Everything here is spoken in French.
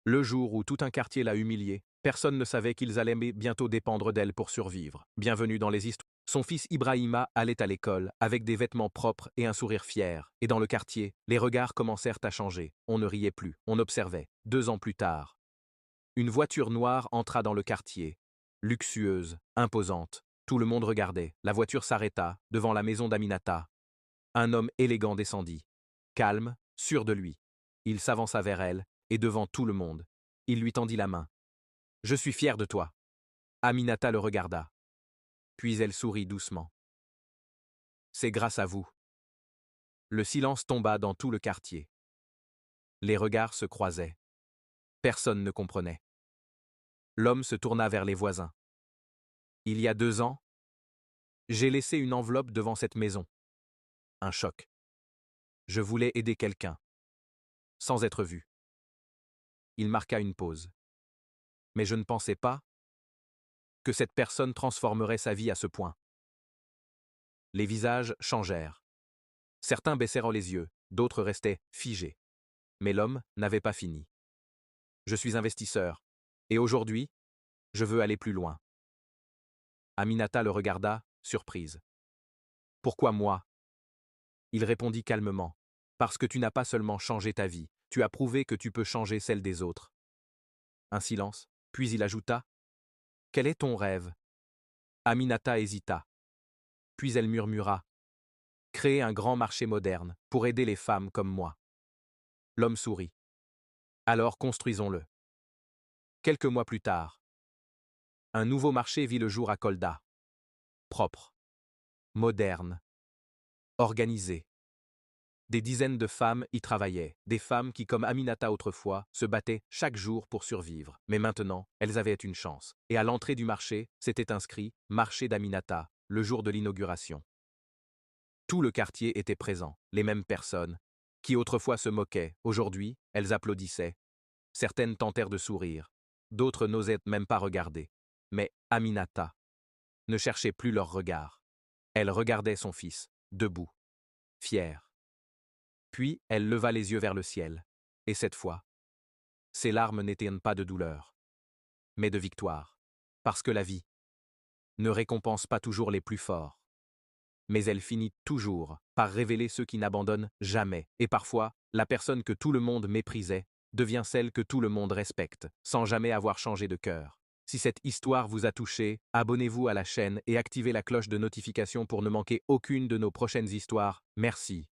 Le jour où tout un quartier l'a humiliée, personne ne savait qu'ils allaient bientôt dépendre d'elle pour survivre. Bienvenue dans les histoires. Son fils Ibrahima allait à l'école, avec des vêtements propres et un sourire fier. Et dans le quartier, les regards commencèrent à changer. On ne riait plus, on observait. 2 ans plus tard, une voiture noire entra dans le quartier. Luxueuse, imposante. Tout le monde regardait. La voiture s'arrêta, devant la maison d'Aminata. Un homme élégant descendit. Calme, sûr de lui. Il s'avança vers elle, et devant tout le monde, il lui tendit la main. « Je suis fier de toi. » Aminata le regarda. Puis elle sourit doucement. « C'est grâce à vous. » Le silence tomba dans tout le quartier. Les regards se croisaient. Personne ne comprenait. L'homme se tourna vers les voisins. « Il y a 2 ans, j'ai laissé une enveloppe devant cette maison. Un choc. Je voulais aider quelqu'un. Sans être vu. Il marqua une pause. Mais je ne pensais pas que cette personne transformerait sa vie à ce point. Les visages changèrent. Certains baissèrent les yeux, d'autres restaient figés. Mais l'homme n'avait pas fini. Je suis investisseur. Et aujourd'hui, je veux aller plus loin. Aminata le regarda, surprise. Pourquoi moi? Il répondit calmement. Parce que tu n'as pas seulement changé ta vie, tu as prouvé que tu peux changer celle des autres. Un silence, puis il ajouta. Quel est ton rêve? Aminata hésita. Puis elle murmura. Créer un grand marché moderne, pour aider les femmes comme moi. L'homme sourit. Alors construisons-le. Quelques mois plus tard, un nouveau marché vit le jour à Kolda. Propre. Moderne. Organisé. Des dizaines de femmes y travaillaient, des femmes qui, comme Aminata autrefois, se battaient chaque jour pour survivre. Mais maintenant, elles avaient une chance. Et à l'entrée du marché, s'était inscrit « Marché d'Aminata », le jour de l'inauguration. Tout le quartier était présent, les mêmes personnes, qui autrefois se moquaient, aujourd'hui, elles applaudissaient. Certaines tentèrent de sourire, d'autres n'osaient même pas regarder. Mais Aminata ne cherchait plus leur regard. Elle regardait son fils, debout, fier. Puis elle leva les yeux vers le ciel, et cette fois, ses larmes n'étaient pas de douleur, mais de victoire, parce que la vie ne récompense pas toujours les plus forts. Mais elle finit toujours par révéler ceux qui n'abandonnent jamais, et parfois, la personne que tout le monde méprisait devient celle que tout le monde respecte, sans jamais avoir changé de cœur. Si cette histoire vous a touché, abonnez-vous à la chaîne et activez la cloche de notification pour ne manquer aucune de nos prochaines histoires. Merci.